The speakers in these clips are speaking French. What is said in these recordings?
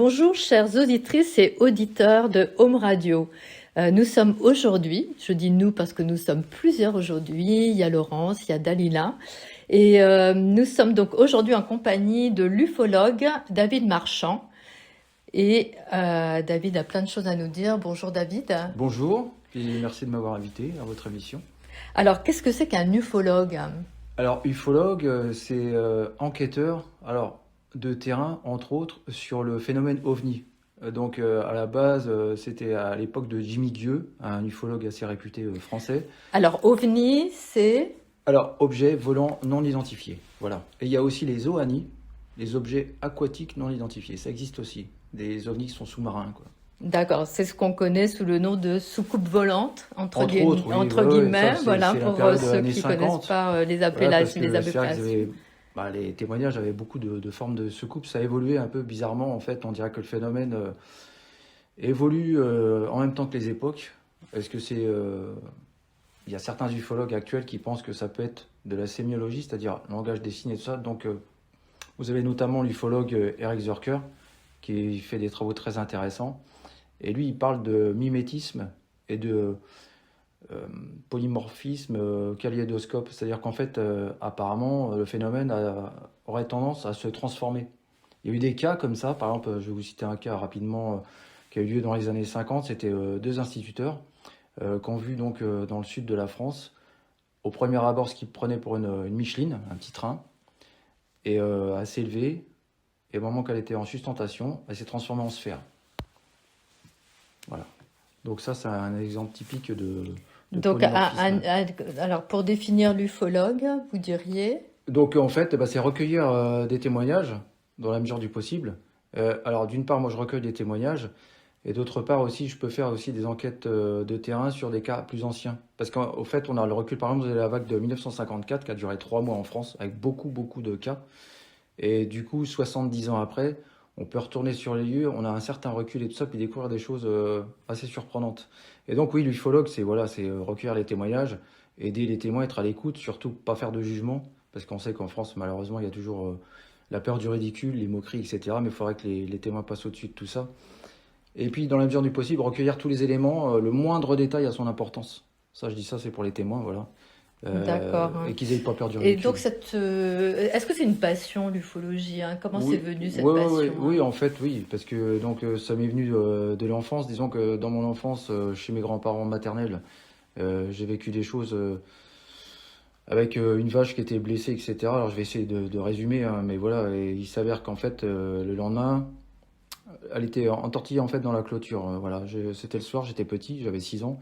Bonjour chères auditrices et auditeurs de Home Radio. Nous sommes aujourd'hui, je dis nous parce que nous sommes plusieurs aujourd'hui, il y a Laurence, il y a Dalila, et nous sommes donc aujourd'hui en compagnie de l'ufologue David Marchand. Et David a plein de choses à nous dire. Bonjour David. Bonjour, et merci de m'avoir invité à votre émission. Alors qu'est-ce que c'est qu'un ufologue ? Alors, ufologue, c'est enquêteur de terrain, entre autres, sur le phénomène OVNI. Donc, à la base, c'était à l'époque de Jimmy Gueux, un ufologue assez réputé français. Alors OVNI, c'est... Alors, objet volant non identifié, voilà. Et il y a aussi les OANI, les objets aquatiques non identifiés. Ça existe aussi. Des ovnis qui sont sous-marins, quoi. D'accord, c'est ce qu'on connaît sous le nom de soucoupe volante, entre guillemets, ça, voilà, c'est pour ceux qui ne connaissent pas les appellations. Les témoignages avaient beaucoup de formes de soucoupes. Ça a évolué un peu bizarrement, en fait. On dirait que le phénomène évolue en même temps que les époques. Est-ce que c'est... Il y a certains ufologues actuels qui pensent que ça peut être de la sémiologie, c'est-à-dire le langage des signes et tout ça. Donc, vous avez notamment l'ufologue Eric Zurker, qui fait des travaux très intéressants. Et lui, il parle de mimétisme et de polymorphisme kaléidoscope. C'est-à-dire qu'en fait, apparemment, le phénomène aurait tendance à se transformer. Il y a eu des cas comme ça. Par exemple, je vais vous citer un cas rapidement qui a eu lieu dans les années 50. C'était deux instituteurs qui ont vu donc, dans le sud de la France, au premier abord, ce qu'ils prenaient pour une Micheline, un petit train, et assez élevé. Et au moment qu'elle était en sustentation, elle s'est transformée en sphère. Voilà. Donc ça, c'est un exemple typique de donc, alors, pour définir l'ufologue, vous diriez? Donc, en fait, c'est recueillir des témoignages dans la mesure du possible. Alors, d'une part, moi, je recueille des témoignages. Et d'autre part aussi, je peux faire aussi des enquêtes de terrain sur des cas plus anciens. Parce qu'au fait, on a le recul, par exemple, de la vague de 1954 qui a duré 3 mois en France, avec beaucoup de cas. Et du coup, 70 ans après, on peut retourner sur les lieux, on a un certain recul et tout ça, puis découvrir des choses assez surprenantes. Et donc oui, l'ufologue, c'est recueillir les témoignages, aider les témoins à être à l'écoute, surtout pas faire de jugement, parce qu'on sait qu'en France, malheureusement, il y a toujours la peur du ridicule, les moqueries, etc. Mais il faudrait que les témoins passent au-dessus de tout ça. Et puis, dans la mesure du possible, recueillir tous les éléments, le moindre détail a son importance. Ça, je dis ça, c'est pour les témoins, voilà. D'accord. Et qu'ils n'aient pas peur du ridicule. Et donc, est-ce que c'est une passion, l'ufologie, hein? Comment c'est venu cette passion? Oui, en fait, oui, parce que donc ça m'est venu de l'enfance. Disons que dans mon enfance, chez mes grands-parents maternels, j'ai vécu des choses avec une vache qui était blessée, etc. Alors, je vais essayer de résumer, hein, mais voilà, et il s'avère qu'en fait, le lendemain, elle était entortillée en fait dans la clôture. Voilà, c'était le soir, j'étais petit, j'avais 6 ans.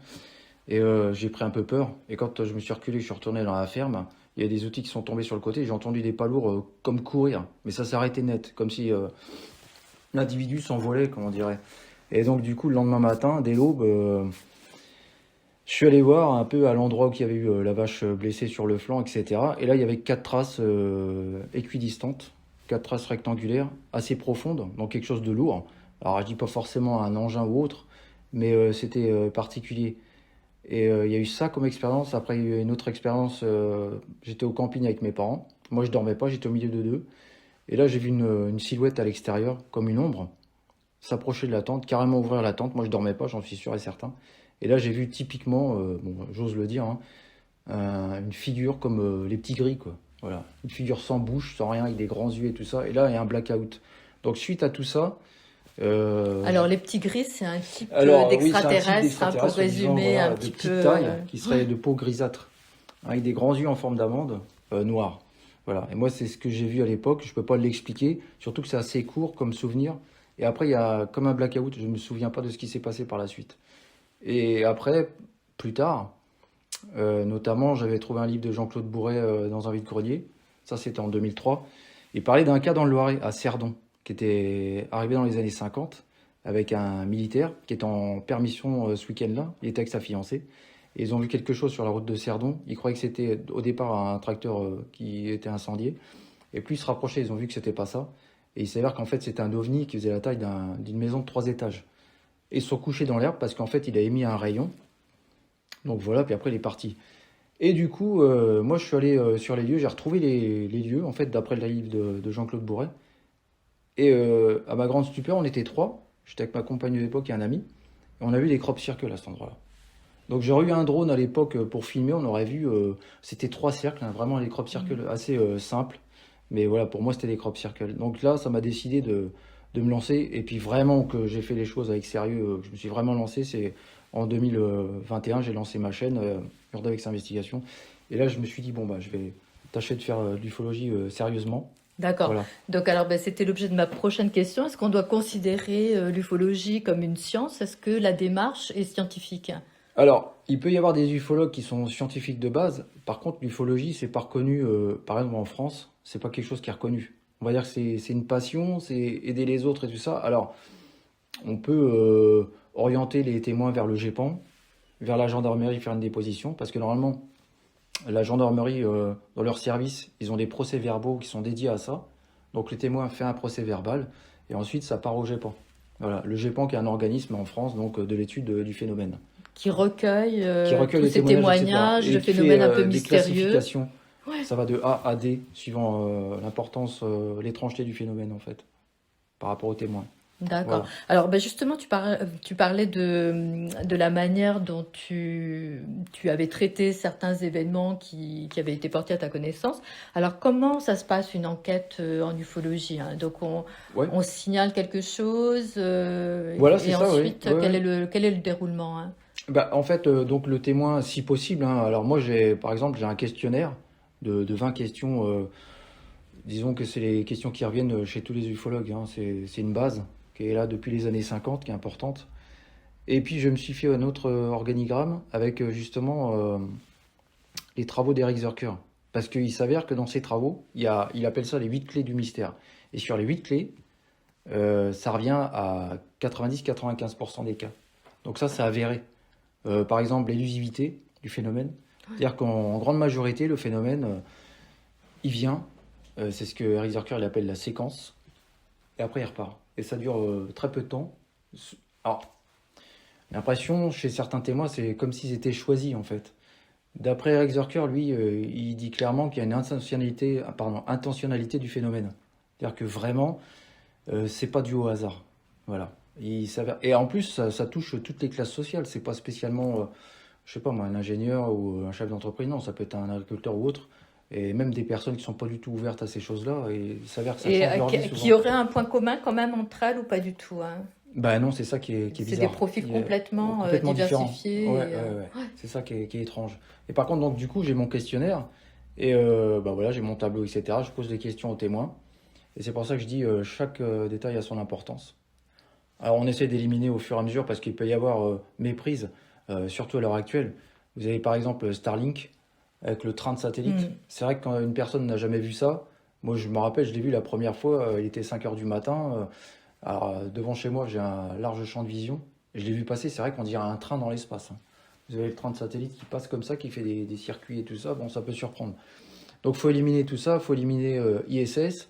Et j'ai pris un peu peur. Et quand je me suis reculé, je suis retourné dans la ferme, il y a des outils qui sont tombés sur le côté. J'ai entendu des pas lourds comme courir. Mais ça s'est arrêté net, comme si l'individu s'envolait, comme on dirait. Et donc du coup, le lendemain matin, dès l'aube, je suis allé voir un peu à l'endroit où il y avait eu la vache blessée sur le flanc, etc. Et là, il y avait 4 traces équidistantes, 4 traces rectangulaires, assez profondes, donc quelque chose de lourd. Alors je dis pas forcément un engin ou autre, mais c'était particulier. Et il y a eu ça comme expérience. Après, il y a eu une autre expérience. J'étais au camping avec mes parents. Moi, je dormais pas, j'étais au milieu de deux. Et là, j'ai vu une silhouette à l'extérieur, comme une ombre, s'approcher de la tente, carrément ouvrir la tente. Moi, je dormais pas, j'en suis sûr et certain. Et là, j'ai vu typiquement, j'ose le dire, hein, une figure comme les petits gris, quoi. Voilà, une figure sans bouche, sans rien, avec des grands yeux et tout ça. Et là, il y a un blackout. Donc, suite à tout ça. Alors, les petits gris, c'est un type d'extraterrestre, hein, pour résumer voilà, un petit peu. De petite taille, qui serait de peau grisâtre, avec des grands yeux en forme d'amande, noirs. Voilà. Et moi, c'est ce que j'ai vu à l'époque. Je peux pas l'expliquer, surtout que c'est assez court comme souvenir. Et après, il y a comme un blackout. Je me souviens pas de ce qui s'est passé par la suite. Et après, plus tard, notamment, j'avais trouvé un livre de Jean-Claude Bourret dans un vide-grenier. Ça, c'était en 2003. Il parlait d'un cas dans le Loiret, à Cerdon, qui était arrivé dans les années 50, avec un militaire qui était en permission ce week-end-là. Il était avec sa fiancée. Et ils ont vu quelque chose sur la route de Cerdon. Ils croyaient que c'était au départ un tracteur qui était incendié. Et plus ils se rapprochaient, ils ont vu que c'était pas ça. Et il s'avère qu'en fait, c'était un ovni qui faisait la taille d'une maison de 3 étages. Et ils se sont couchés dans l'herbe parce qu'en fait, il a émis un rayon. Donc voilà, puis après, il est parti. Et du coup, moi, je suis allé sur les lieux. J'ai retrouvé les lieux, en fait, d'après le livre de Jean-Claude Bourret. Et à ma grande stupeur, on était trois. J'étais avec ma compagne de l'époque et un ami. Et on a vu des crop circles à cet endroit-là. Donc j'aurais eu un drone à l'époque pour filmer, on aurait vu, c'était 3 cercles, hein, vraiment des crop circles assez simples. Mais voilà, pour moi c'était des crop circles. Donc là, ça m'a décidé de me lancer. Et puis vraiment que j'ai fait les choses avec sérieux, que je me suis vraiment lancé, c'est en 2021, j'ai lancé ma chaîne, Urdavex Investigation. Et là, je me suis dit, bon, bah, je vais tâcher de faire de l'ufologie sérieusement. D'accord. Voilà. Donc, alors, ben, c'était l'objet de ma prochaine question. Est-ce qu'on doit considérer l'ufologie comme une science? Est-ce que la démarche est scientifique? Alors, il peut y avoir des ufologues qui sont scientifiques de base. Par contre, l'ufologie, c'est pas reconnu, par exemple en France, c'est pas quelque chose qui est reconnu. On va dire que c'est une passion, c'est aider les autres et tout ça. Alors, on peut orienter les témoins vers le GEPAN, vers la gendarmerie, faire une déposition, parce que normalement, la gendarmerie, dans leur service, ils ont des procès-verbaux qui sont dédiés à ça. Donc, les témoins font un procès-verbal, et ensuite, ça part au GEPAN. Voilà, le GEPAN qui est un organisme en France, donc de l'étude du phénomène. Qui recueille Qui recueille tous les ces témoignages, témoignages etc. de Et qui phénomènes un fait peu des mystérieux. classifications. Ouais. Ça va de A à D, suivant l'importance, l'étrangeté du phénomène, en fait, par rapport aux témoins. D'accord. Voilà. Alors, ben justement, tu parlais de la manière dont tu avais traité certains événements qui avaient été portés à ta connaissance. Alors, comment ça se passe une enquête en ufologie, hein? Donc, Ouais. on signale quelque chose Voilà, et c'est ça, oui. ensuite, Ouais, quel ouais. est le déroulement, hein? Bah, en fait, donc le témoin, si possible, hein, alors moi, par exemple, j'ai un questionnaire de 20 questions. Disons que c'est les questions qui reviennent chez tous les ufologues, hein. C'est une base qui est là depuis les années 50, qui est importante. Et puis, je me suis fait un autre organigramme avec justement les travaux d'Eric Zurker. Parce qu'il s'avère que dans ces travaux, il appelle ça les 8 clés du mystère. Et sur les 8 clés, ça revient à 90-95% des cas. Donc ça, c'est avéré. Par exemple, l'élusivité du phénomène. C'est-à-dire qu'en grande majorité, le phénomène, il vient, c'est ce que Eric Zurker il appelle la séquence, et après il repart. Et ça dure très peu de temps. Alors, l'impression chez certains témoins, c'est comme s'ils étaient choisis en fait. D'après Eric Zurker, lui, il dit clairement qu'il y a une intentionnalité du phénomène. C'est-à-dire que vraiment, c'est pas dû au hasard. Voilà. Et en plus, ça touche toutes les classes sociales. C'est pas spécialement, je sais pas moi, un ingénieur ou un chef d'entreprise. Non, ça peut être un agriculteur ou autre. Et même des personnes qui sont pas du tout ouvertes à ces choses-là. Et il s'avère que ça Et change leur vie qui souvent. aurait un point commun quand même entre elles ou pas du tout, hein? Bah non, c'est ça qui est C'est bizarre. des profils Il est complètement différent. diversifiés. Ouais, et, ouais, ouais. C'est ça qui est étrange. Et par contre, donc du coup, j'ai mon questionnaire. Et bah voilà, j'ai mon tableau, etc. Je pose des questions aux témoins. Et c'est pour ça que je dis chaque détail a son importance. Alors on essaie d'éliminer au fur et à mesure parce qu'il peut y avoir méprise, surtout à l'heure actuelle. Vous avez par exemple Starlink avec le train de satellite. C'est vrai que quand une personne n'a jamais vu ça, moi je me rappelle, je l'ai vu la première fois, il était 5 heures du matin. Alors devant chez moi, j'ai un large champ de vision. Et je l'ai vu passer, c'est vrai qu'on dirait un train dans l'espace, hein. Vous avez le train de satellite qui passe comme ça, qui fait des circuits et tout ça. Bon, ça peut surprendre. Donc il faut éliminer tout ça, il faut éliminer ISS,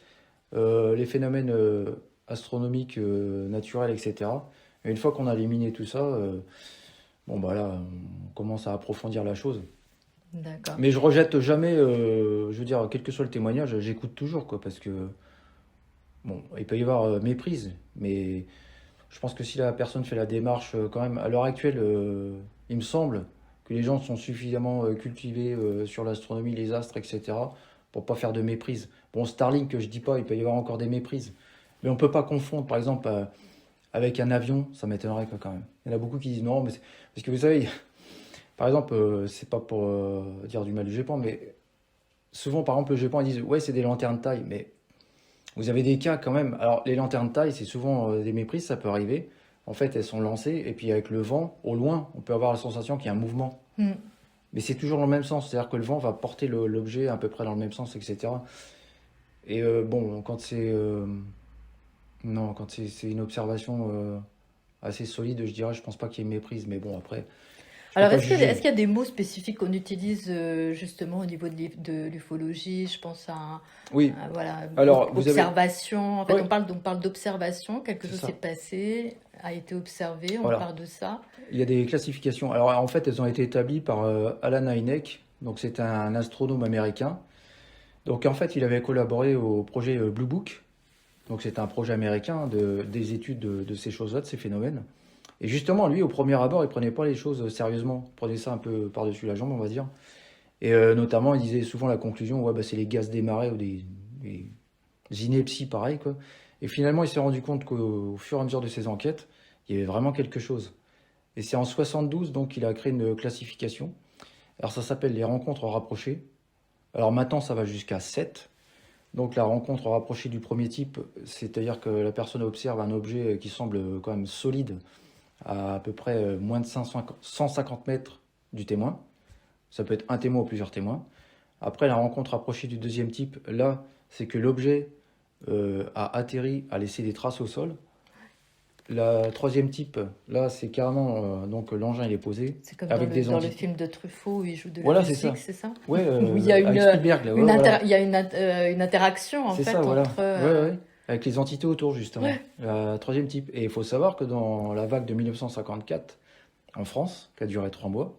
les phénomènes astronomiques, naturels, etc. Et une fois qu'on a éliminé tout ça, bon bah là, on commence à approfondir la chose. D'accord. Mais je rejette jamais, je veux dire, quel que soit le témoignage, j'écoute toujours, quoi, parce que, bon, il peut y avoir méprise, mais je pense que si la personne fait la démarche, quand même, à l'heure actuelle, il me semble que les gens sont suffisamment cultivés sur l'astronomie, les astres, etc., pour pas faire de méprise. Bon, Starlink, je dis pas, il peut y avoir encore des méprises, mais on peut pas confondre, par exemple, avec un avion, ça m'étonnerait quoi, quand même. Il y en a beaucoup qui disent non, mais parce que vous savez, par exemple, c'est pas pour dire du mal du GEPAN, mais souvent, par exemple, le GEPAN, ils disent ouais, c'est des lanternes de taille, mais vous avez des cas quand même. Alors, les lanternes de taille, c'est souvent des méprises, ça peut arriver. En fait, elles sont lancées, et puis avec le vent, au loin, on peut avoir la sensation qu'il y a un mouvement. Mais c'est toujours dans le même sens, c'est-à-dire que le vent va porter l'objet à peu près dans le même sens, etc. Et bon, quand c'est non, quand c'est une observation assez solide, je dirais, je pense pas qu'il y ait méprise, mais bon, après, je peux Alors, pas est-ce qu'il y juger. a des mots spécifiques qu'on utilise justement au niveau de l'ufologie? Je pense Oui, voilà, alors vous avez, observation. En fait, ouais, on parle d'observation. Quelque c'est chose s'est ça. passé, a été observé. On Voilà, parle de ça. il y a des classifications. Alors en fait, elles ont été établies par Alan Hynek, donc c'est un astronome américain. Donc en fait, il avait collaboré au projet Blue Book. Donc c'était un projet américain des études de ces choses-là, de ces phénomènes. Et justement, lui, au premier abord, il prenait pas les choses sérieusement. Il prenait ça un peu par-dessus la jambe, on va dire. Et notamment, il disait souvent la conclusion, ouais, bah, c'est les gaz des marais ou des inepties, pareil, quoi. Et finalement, il s'est rendu compte qu'au fur et à mesure de ses enquêtes, il y avait vraiment quelque chose. Et c'est en 72, donc, qu'il a créé une classification. Alors, ça s'appelle les rencontres rapprochées. Alors, maintenant, ça va jusqu'à 7. Donc, la rencontre rapprochée du premier type, c'est-à-dire que la personne observe un objet qui semble quand même solide à peu près moins de 150 mètres du témoin. Ça peut être un témoin ou plusieurs témoins. Après, la rencontre rapprochée du deuxième type, là, c'est que l'objet a atterri, a laissé des traces au sol. La troisième type, là, c'est carrément, donc l'engin il est posé C'est comme avec des dans le entités. film de Truffaut où il joue de la Voilà, c'est ça. musique, c'est ça? Ouais, Où il y a avec Spielberg, là, ouais, voilà. il y a une interaction en C'est fait ça, voilà. entre. Ouais, ouais. Avec les entités autour, justement. Ouais. La troisième type. Et il faut savoir que dans la vague de 1954, en France, qui a duré 3 mois,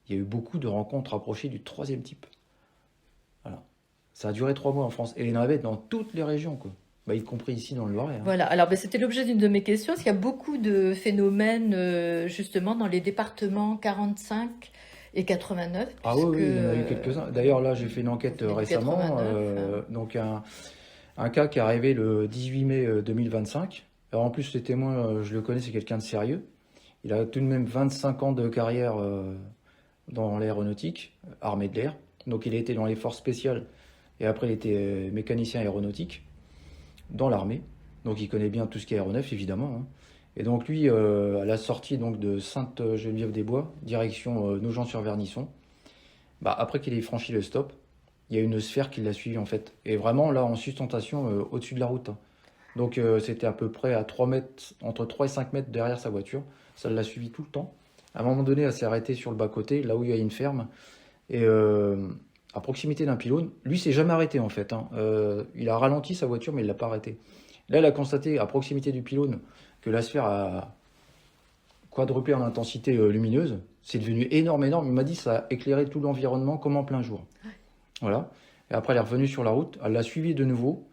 il y a eu beaucoup de rencontres rapprochées du troisième type. Voilà. Ça a duré 3 mois en France. Et il y en avait dans toutes les régions, quoi. Bah, y compris ici dans le Loiret, hein. Voilà, alors ben, c'était l'objet d'une de mes questions, parce qu'il y a beaucoup de phénomènes justement dans les départements 45 et 89, Ah oui, puisque oui, il y en a eu quelques-uns. D'ailleurs, là, j'ai fait une enquête vous avez dit récemment. 89, Donc, un cas qui est arrivé le 18 mai 2025. Alors, en plus, le témoin, je le connais, c'est quelqu'un de sérieux. Il a tout de même 25 ans de carrière dans l'aéronautique, armée de l'air. Donc, il a été dans les forces spéciales et après, il était mécanicien aéronautique dans l'armée. Donc, il connaît bien tout ce qui est aéronef, évidemment, hein. Et donc, lui, à la sortie donc, de Sainte-Geneviève-des-Bois, direction Nogent-sur-Vernisson, bah, après qu'il ait franchi le stop, il y a une sphère qui l'a suivi en fait. Et vraiment là en sustentation au-dessus de la route, hein. Donc c'était à peu près à 3 mètres, entre 3 et 5 mètres derrière sa voiture. Ça l'a suivi tout le temps. À un moment donné, elle s'est arrêtée sur le bas-côté, là où il y a une ferme. Et à proximité d'un pylône, lui s'est jamais arrêté en fait, hein. Il a ralenti sa voiture mais il l'a pas arrêté. Là, elle a constaté à proximité du pylône que la sphère a quadruplé en intensité lumineuse. C'est devenu énorme, énorme. Il m'a dit que ça a éclairé tout l'environnement comme en plein jour. Voilà. Et après, elle est revenue sur la route. Elle l'a suivi de nouveau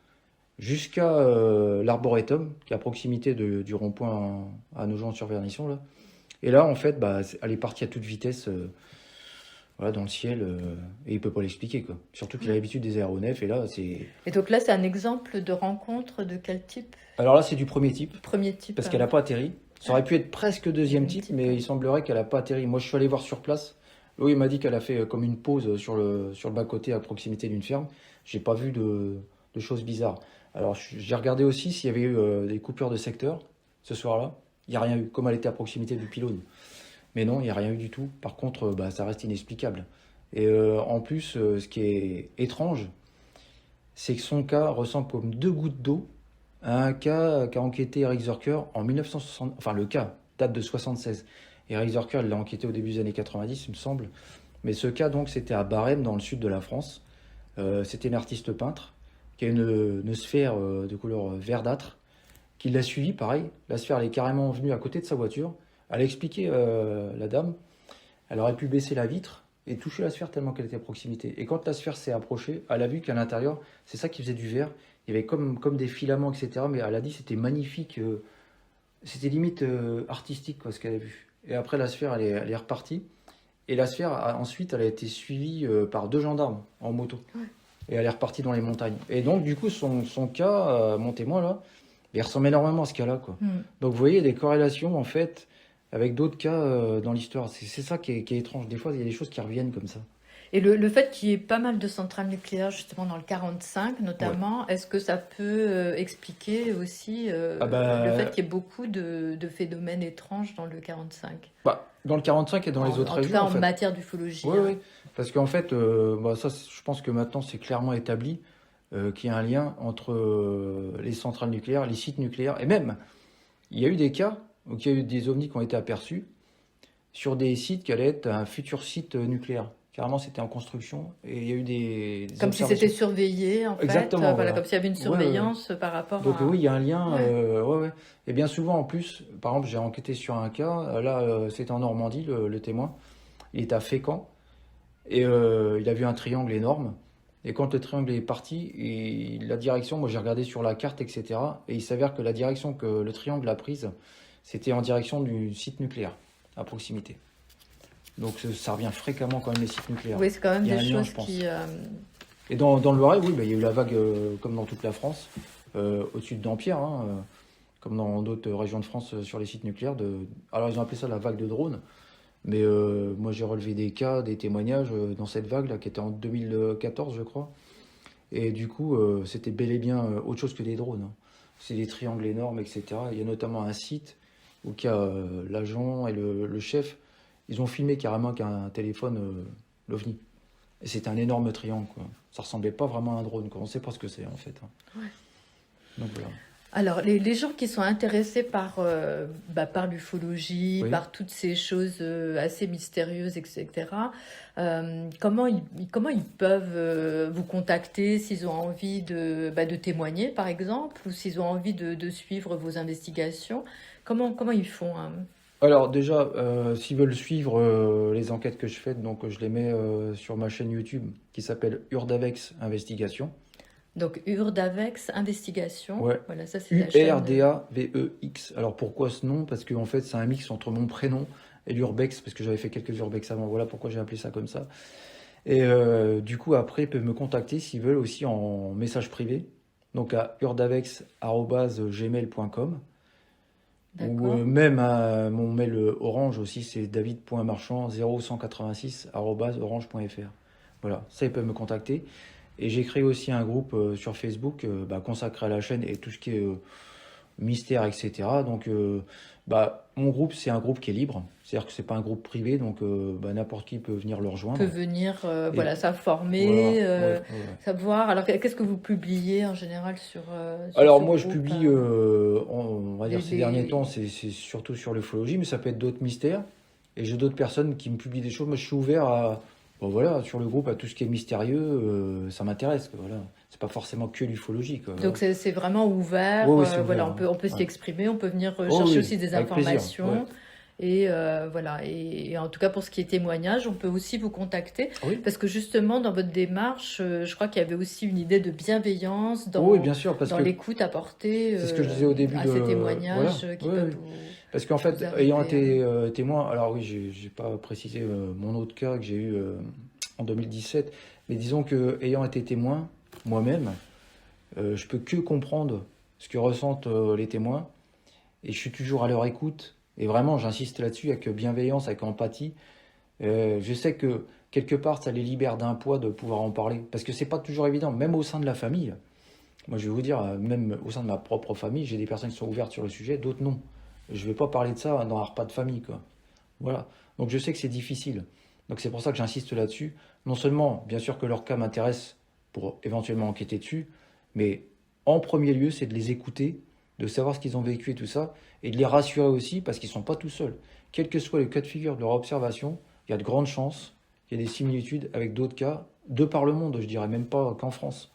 jusqu'à l'Arboretum, qui est à proximité du rond-point à Nogent-sur-Vernisson, là. Et là, en fait, bah, elle est partie à toute vitesse voilà, dans le ciel. Et il ne peut pas l'expliquer, quoi. Surtout qu'il a l'habitude des aéronefs. Et là, c'est... Et donc là, c'est un exemple de rencontre de quel type? Alors là, c'est du premier type, Premier type. parce qu'elle n'a pas atterri. Ça aurait pu être presque deuxième type, mais il semblerait qu'elle n'a pas atterri. Moi, je suis allé voir sur place. Oui, il m'a dit qu'elle a fait comme une pause sur le bas-côté à proximité d'une ferme. J'ai pas vu de choses bizarres. Alors, j'ai regardé aussi s'il y avait eu des coupures de secteur ce soir-là. Il n'y a rien eu, comme elle était à proximité du pylône. Mais non, il n'y a rien eu du tout. Par contre, bah, ça reste inexplicable. Et en plus, ce qui est étrange, c'est que son cas ressemble comme deux gouttes d'eau à un cas qu'a enquêté Eric Zurker en 1960. Enfin, le cas date de 76. Eric Zurker, il l'a enquêté au début des années 90, il me semble. Mais ce cas, donc, c'était à Barème, dans le sud de la France. C'était une artiste peintre qui a une sphère de couleur verdâtre, qui l'a suivi, pareil. La sphère, elle est carrément venue à côté de sa voiture. Elle a expliqué, la dame, elle aurait pu baisser la vitre et toucher la sphère tellement qu'elle était à proximité. Et quand la sphère s'est approchée, elle a vu qu'à l'intérieur, c'est ça qui faisait du vert. Il y avait comme des filaments, etc. Mais elle a dit que c'était magnifique. C'était limite artistique, quoi, ce qu'elle a vu. Et après, la sphère, elle est repartie. Et la sphère, ensuite, elle a été suivie par 2 gendarmes en moto. Ouais. Et elle est repartie dans les montagnes. Et donc, du coup, son cas, mon témoin, là, il ressemble énormément à ce cas-là, quoi. Donc, vous voyez, il y a des corrélations, en fait, avec d'autres cas dans l'histoire. C'est ça qui est étrange. Des fois, il y a des choses qui reviennent comme ça. Et le fait qu'il y ait pas mal de centrales nucléaires justement dans le 45 notamment, est-ce que ça peut expliquer aussi le fait qu'il y ait beaucoup de phénomènes étranges dans le 45? Bah, dans le 45 et dans les autres En tout régions, cas, en en fait. matière d'ufologie. Oui, hein. oui. Parce qu'en fait, bah, ça, je pense que maintenant, c'est clairement établi qu'il y a un lien entre les centrales nucléaires, les sites nucléaires, et même, il y a eu des cas où il y a eu des ovnis qui ont été aperçus sur des sites qui allaient être un futur site nucléaire. Carrément, c'était en construction et il y a eu des Comme si observations. c'était surveillé, en fait. Exactement, Voilà, voilà. comme s'il y avait une Ouais, ouais. surveillance par rapport Donc à... oui, il y a un lien. Ouais. Ouais, ouais. Et bien souvent, en plus, par exemple, j'ai enquêté sur un cas. Là, c'était en Normandie, le témoin. Il était à Fécamp et il a vu un triangle énorme. Et quand le triangle est parti, et la direction, moi j'ai regardé sur la carte, etc. Et il s'avère que la direction que le triangle a prise, c'était en direction du site nucléaire, à proximité. Donc ça revient fréquemment quand même les sites nucléaires. Oui, c'est quand même Il y a des un lien, choses je pense. qui... Et dans le Loiret, oui, bah, il y a eu la vague, comme dans toute la France, au-dessus de Dampierre, hein, comme dans d'autres régions de France sur les sites nucléaires. Alors ils ont appelé ça la vague de drones. Mais moi j'ai relevé des cas, des témoignages dans cette vague là qui était en 2014 je crois. Et du coup c'était bel et bien autre chose que des drones, hein. C'est des triangles énormes, etc. Il y a notamment un site où il y a l'agent et le chef, ils ont filmé carrément qu'un téléphone l'OVNI. Et c'était un énorme triangle, quoi. Ça ressemblait pas vraiment à un drone, quoi. On sait pas ce que c'est en fait, hein. Ouais. Donc voilà. Alors, les gens qui sont intéressés par l'ufologie, Oui. par toutes ces choses assez mystérieuses, etc., comment ils peuvent vous contacter s'ils ont envie de témoigner, par exemple, ou s'ils ont envie de suivre vos investigations? Comment ils font, hein? Alors déjà, s'ils veulent suivre les enquêtes que je fais, donc je les mets sur ma chaîne YouTube qui s'appelle Urdavex Investigation. Donc, Urdavex Investigation. Ouais. Voilà, ça c'est la chaîne. Urdavex. Alors pourquoi ce nom? Parce qu'en fait c'est un mix entre mon prénom et l'urbex, parce que j'avais fait quelques urbex avant. Voilà pourquoi j'ai appelé ça comme ça. Et du coup après ils peuvent me contacter s'ils veulent aussi en message privé. Donc à urdavex@gmail.com. Ou D'accord. même à mon mail Orange aussi, c'est david.marchand0186@orange.fr. Voilà, ça ils peuvent me contacter. Et j'ai créé aussi un groupe sur Facebook consacré à la chaîne et tout ce qui est mystère, etc. Donc mon groupe, c'est un groupe qui est libre. C'est-à-dire que c'est pas un groupe privé, donc n'importe qui peut venir le rejoindre. Peut venir Et voilà, s'informer, voilà, ouais. savoir. Alors, qu'est-ce que vous publiez en général sur Alors ce moi je groupe, publie, hein? on va dire Les, ces derniers les- temps, c'est surtout sur l'ufologie, mais ça peut être d'autres mystères. Et j'ai d'autres personnes qui me publient des choses. Moi je suis ouvert à, bon, voilà, sur le groupe à tout ce qui est mystérieux, ça m'intéresse, quoi, voilà. C'est pas forcément que l'ufologie, quoi, voilà. Donc, c'est vraiment ouvert. Oui, oui, c'est Voilà, ouvert, on peut s'y ouais. exprimer, on peut venir Oh chercher oui, aussi des avec plaisir, ouais. informations. Et voilà. Et en tout cas, pour ce qui est témoignage, on peut aussi vous contacter. Oui, Parce que justement, dans votre démarche, je crois qu'il y avait aussi une idée de bienveillance oui, bien sûr, parce dans que l'écoute apportée c'est ce que je disais au début à de, ces voilà, témoignages qui oui, peuvent oui. Parce qu'en fait, vous ayant arriver, été hein. témoin, alors oui, j'ai pas précisé mon autre cas que j'ai eu en 2017, mais disons que ayant été témoin moi-même, je peux que comprendre ce que ressentent les témoins, et je suis toujours à leur écoute. Et vraiment, j'insiste là-dessus avec bienveillance, avec empathie. Je sais que quelque part, ça les libère d'un poids de pouvoir en parler, parce que c'est pas toujours évident, même au sein de la famille. Moi, je vais vous dire, même au sein de ma propre famille, j'ai des personnes qui sont ouvertes sur le sujet, d'autres non. Je vais pas parler de ça dans un repas de famille, quoi. Voilà. Donc je sais que c'est difficile. Donc c'est pour ça que j'insiste là-dessus. Non seulement, bien sûr que leur cas m'intéresse pour éventuellement enquêter dessus, mais en premier lieu, c'est de les écouter, de savoir ce qu'ils ont vécu et tout ça, et de les rassurer aussi parce qu'ils sont pas tout seuls. Quel que soit le cas de figure de leur observation, il y a de grandes chances, il y a des similitudes avec d'autres cas, de par le monde, je dirais même pas qu'en France.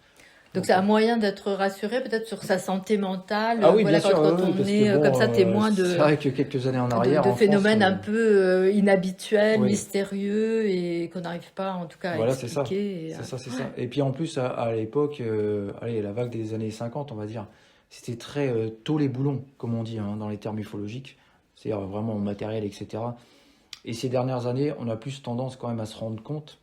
Donc Donc, c'est un moyen d'être rassuré peut-être sur sa santé mentale. ah oui, Voilà, bien sûr, quand oui, on parce est que comme ça bon, témoin c'est vrai que quelques années en arrière, de en France, phénomènes un peu inhabituels, oui, mystérieux et qu'on n'arrive pas en tout cas à voilà, c'est ça. expliquer. C'est ça, c'est ça. Et puis en plus, à l'époque, allez, la vague des années 50, on va dire, c'était très tôt les boulons, comme on dit hein, dans les termes ufologiques, c'est-à-dire vraiment matériel, etc. Et ces dernières années, on a plus tendance quand même à se rendre compte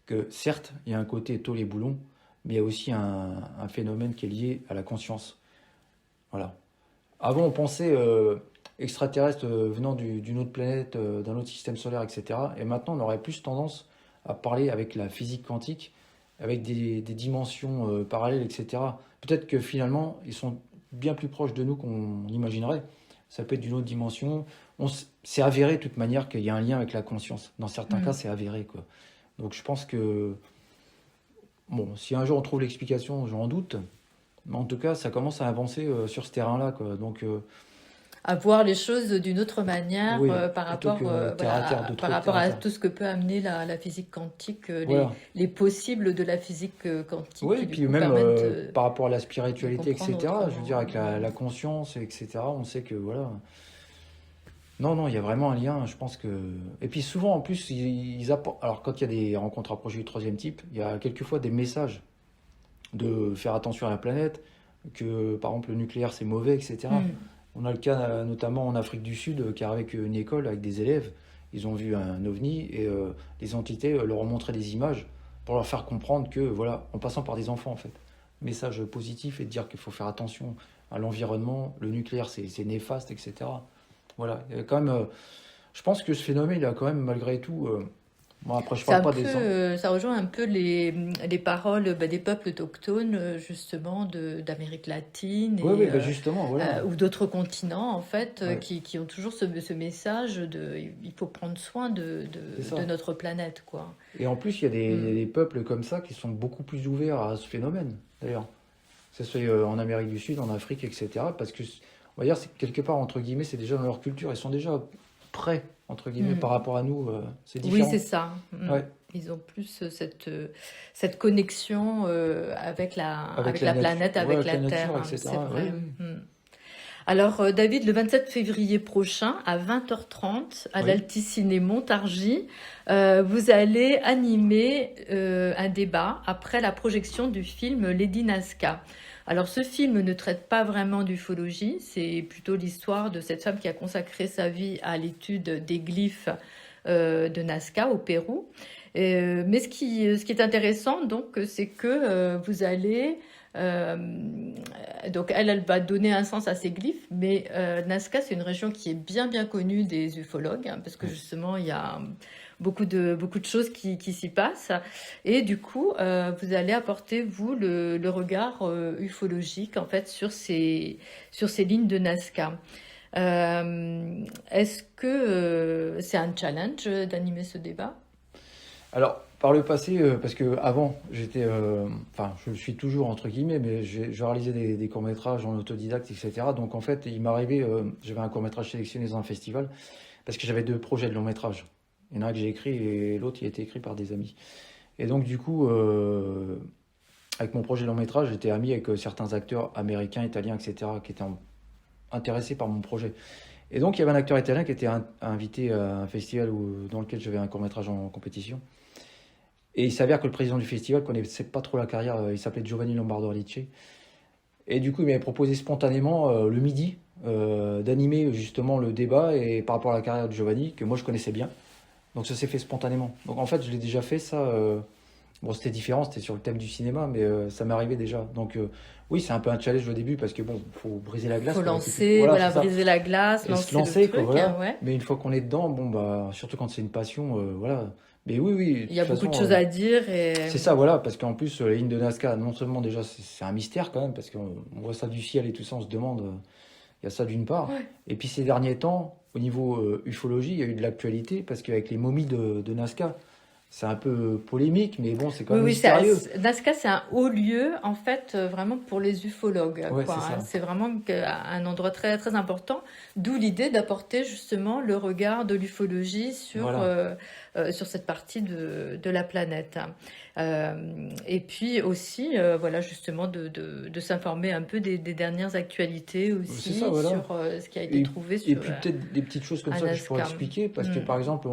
que certes, il y a un côté tôt les boulons, mais il y a aussi un phénomène qui est lié à la conscience. Voilà. Avant, on pensait extraterrestres venant d'une autre planète, d'un autre système solaire, etc. Et maintenant, on aurait plus tendance à parler avec la physique quantique, avec des dimensions parallèles, etc. Peut-être que finalement, ils sont bien plus proches de nous qu'on imaginerait. Ça peut être d'une autre dimension. C'est avéré de toute manière qu'il y a un lien avec la conscience. Dans certains cas, c'est avéré, quoi. Donc je pense que, bon, si un jour on trouve l'explication, j'en doute. Mais en tout cas, ça commence à avancer sur ce terrain-là, quoi. Donc, À voir les choses d'une autre manière oui, par plutôt rapport, que terre à terre, de par trop rapport terre à à terre. tout ce que peut amener la physique quantique, Voilà. les possibles de la physique quantique Oui, et qui du puis coup même permettent par rapport à la de spiritualité, comprendre etc. Je veux dire, avec autrement. la conscience, etc. On sait que, voilà. Non, non, il y a vraiment un lien, je pense que... Et puis souvent, en plus, ils apportent... Alors, quand il y a des rencontres approchées du troisième type, il y a quelquefois des messages de faire attention à la planète, que, par exemple, le nucléaire, c'est mauvais, etc. Hmm. On a le cas, notamment en Afrique du Sud, qui est avec une école, avec des élèves. Ils ont vu un ovni et les entités leur ont montré des images pour leur faire comprendre que, voilà, en passant par des enfants, en fait, message positif et de dire qu'il faut faire attention à l'environnement, le nucléaire, c'est néfaste, etc. Voilà, il y a quand même, je pense que ce phénomène, il a quand même, malgré tout, bon, après, je C'est parle un pas peu, des ans. ça rejoint un peu les paroles des peuples autochtones, justement, d'Amérique latine Oui, oui, bah justement, voilà. ou d'autres continents, en fait, Ouais, qui ont toujours ce message de il faut prendre soin c'est de ça. notre planète, quoi. Et en plus, il y a Mm. des peuples comme ça qui sont beaucoup plus ouverts à ce phénomène, d'ailleurs. Que ce soit en Amérique du Sud, en Afrique, etc. Parce que, on va dire, c'est quelque part, entre guillemets, c'est déjà dans leur culture. Ils sont déjà prêts, entre guillemets, par Mm. rapport à nous. C'est Oui, c'est différent. ça. Mm. Ouais, Ils ont plus cette connexion avec avec la la nature, planète, ouais, avec avec la la Terre, nature, hein, c'est etc. Oui, vrai. oui. Mm. Alors, David, le 27 février prochain, à 20h30, à Oui, l'Alticiné Montargis, vous allez animer un débat après la projection du film Lady Nazca. Alors, ce film ne traite pas vraiment d'ufologie, c'est plutôt l'histoire de cette femme qui a consacré sa vie à l'étude des glyphes de Nazca au Pérou. Mais ce qui est intéressant, donc, c'est que vous allez euh, donc elle va donner un sens à ces glyphes, mais Nazca, c'est une région qui est bien connue des ufologues, hein, parce que oui. justement, il y a beaucoup de choses qui s'y passent. Et du coup, vous allez apporter, vous, le regard ufologique, en fait, sur ces lignes de Nazca. Est-ce que c'est un challenge d'animer ce débat? Alors, par le passé, parce que avant, j'étais, enfin, je le suis toujours entre guillemets, mais je réalisais des courts-métrages en autodidacte, etc. Donc, en fait, il m'arrivait, j'avais un court-métrage sélectionné dans un festival, parce que j'avais deux projets de long-métrage. Il y en a un que j'ai écrit et l'autre, il a été écrit par des amis. Et donc, du coup, avec mon projet de long-métrage, j'étais ami avec certains acteurs américains, italiens, etc., qui étaient intéressés par mon projet. Et donc, il y avait un acteur italien qui était invité à un festival dans lequel j'avais un court-métrage en compétition. Et il s'avère que le président du festival connaissait pas trop la carrière, il s'appelait Giovanni Lombardo Alice. Et du coup, il m'avait proposé spontanément le midi d'animer justement le débat et par rapport à la carrière de Giovanni, que moi je connaissais bien. Donc ça s'est fait spontanément. Donc en fait, je l'ai déjà fait ça. Bon, c'était différent, c'était sur le thème du cinéma, mais ça m'est arrivé déjà. Donc oui, c'est un peu un challenge au début parce que bon, faut briser la glace, Faut quoi. lancer, Voilà, c'est voilà, ça. briser la glace, Et se lancer le lancer, quoi, truc, hein, voilà. ouais. Mais une fois qu'on est dedans, bon, bah, surtout quand c'est une passion, voilà. Mais oui, oui, de Il toute y a beaucoup de façon, choses à dire et c'est ça, voilà, parce qu'en plus, la ligne de Nazca, non seulement déjà, c'est un mystère quand même, parce qu'on voit ça du ciel et tout ça, on se demande, il y a ça d'une part. ouais. Et puis ces derniers temps, au niveau ufologie, il y a eu de l'actualité, parce qu'avec les momies de Nazca, c'est un peu polémique, mais bon, c'est quand Oui, même oui, mystérieux. Nazca, c'est un haut lieu, en fait, vraiment pour les ufologues, Ouais, quoi, c'est hein. ça. C'est vraiment un endroit très important, d'où l'idée d'apporter justement le regard de l'ufologie Voilà. sur cette partie de la planète. Et puis aussi, voilà, justement, de s'informer un peu des dernières actualités C'est ça, aussi voilà. sur ce qui a été Et, trouvé et sur puis peut-être des petites choses comme à ça que je pourrais Nazca. expliquer, parce que Hmm. par exemple,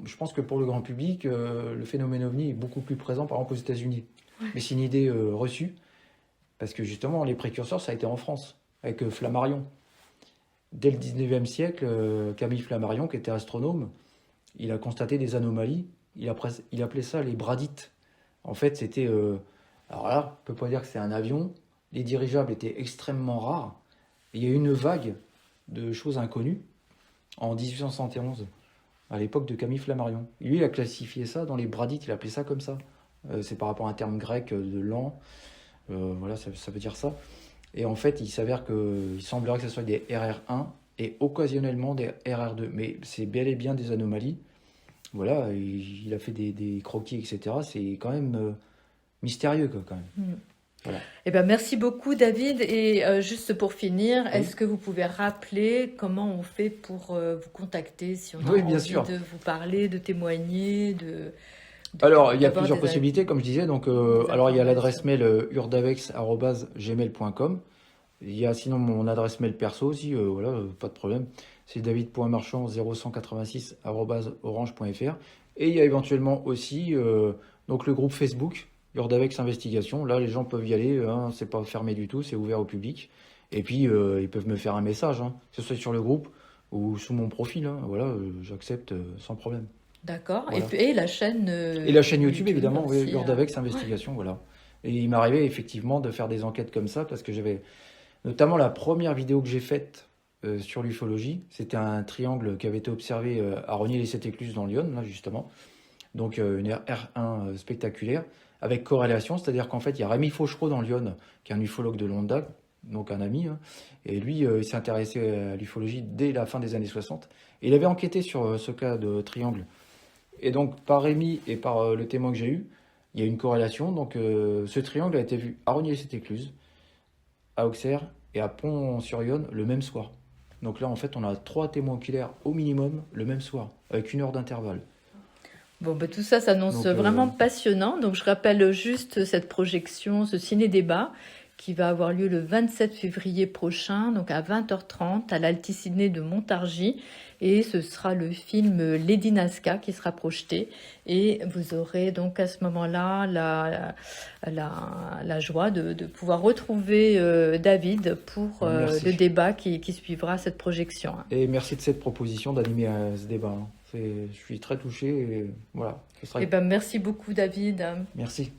je pense que pour le grand public, le phénomène ovni est beaucoup plus présent, par exemple, aux États-Unis. Mais c'est une idée reçue, parce que justement, les précurseurs, ça a été en France, avec Flammarion. Dès le 19e siècle, Camille Flammarion, qui était astronome, il a constaté des anomalies. Il appelait ça les bradites. En fait, c'était. Alors là, on peut pas dire que c'est un avion. Les dirigeables étaient extrêmement rares. Et il y a eu une vague de choses inconnues en 1871, à l'époque de Camille Flammarion. Lui, il a classifié ça dans les bradites, il appelait ça comme ça. C'est par rapport à un terme grec de l'an. Voilà, ça veut dire ça. Et en fait, il s'avère il semblerait que ce soit des RR1 et occasionnellement des RR2. Mais c'est bel et bien des anomalies. Voilà, il a fait des croquis, etc. C'est quand même mystérieux, quoi, quand même. Hmm. Voilà. Eh ben, merci beaucoup, David. Et juste pour finir, Oui, est-ce que vous pouvez rappeler comment on fait pour vous contacter si on a oui, bien envie sûr. de vous parler, de témoigner, Alors, il y a d'avoir plusieurs possibilités, comme je disais. Donc, des alors, il y a l'adresse informations? mail urdavex@gmail.com. Il y a sinon mon adresse mail perso aussi, voilà, pas de problème. C'est david.marchand0186@orange.fr. Et il y a éventuellement aussi donc le groupe Facebook, Urdavex Investigation. Là, les gens peuvent y aller, hein, c'est pas fermé du tout, c'est ouvert au public. Et puis, ils peuvent me faire un message, hein, que ce soit sur le groupe ou sous mon profil, hein, voilà, j'accepte sans problème. D'accord. Et Voilà. puis et la chaîne Et la chaîne YouTube, évidemment, oui, aussi. Urdavex Ouais. Investigation, voilà. Et il m'arrivait effectivement de faire des enquêtes comme ça parce que j'avais notamment la première vidéo que j'ai faite sur l'ufologie, c'était un triangle qui avait été observé à Rogny-les-Sept-Écluses dans l'Yonne, là justement. Donc une R1 spectaculaire avec corrélation, c'est-à-dire qu'en fait il y a Rémi Fauchereau dans l'Yonne, qui est un ufologue de Londac, donc un ami, hein, et lui il s'est intéressé à l'ufologie dès la fin des années 60. Et il avait enquêté sur ce cas de triangle. Et donc par Rémi et par le témoin que j'ai eu, il y a une corrélation. Donc ce triangle a été vu à Rogny-les-Sept-Écluses, à Auxerre et à Pont-sur-Yonne le même soir. Donc là, en fait, on a 3 témoins oculaires au minimum le même soir, avec 1 heure d'intervalle. Bon, ben, tout ça s'annonce Donc, vraiment passionnant. Donc, je rappelle juste cette projection, ce ciné-débat qui va avoir lieu le 27 février prochain, donc à 20h30 à l'Alticiné de Montargis. Et ce sera le film Lady Nazca qui sera projeté. Et vous aurez donc à ce moment-là la joie de pouvoir retrouver David pour merci. le débat qui suivra cette projection. Et merci de cette proposition d'animer ce débat, hein. Je suis très touché et voilà. Ce sera... Eh ben, merci beaucoup, David. Merci.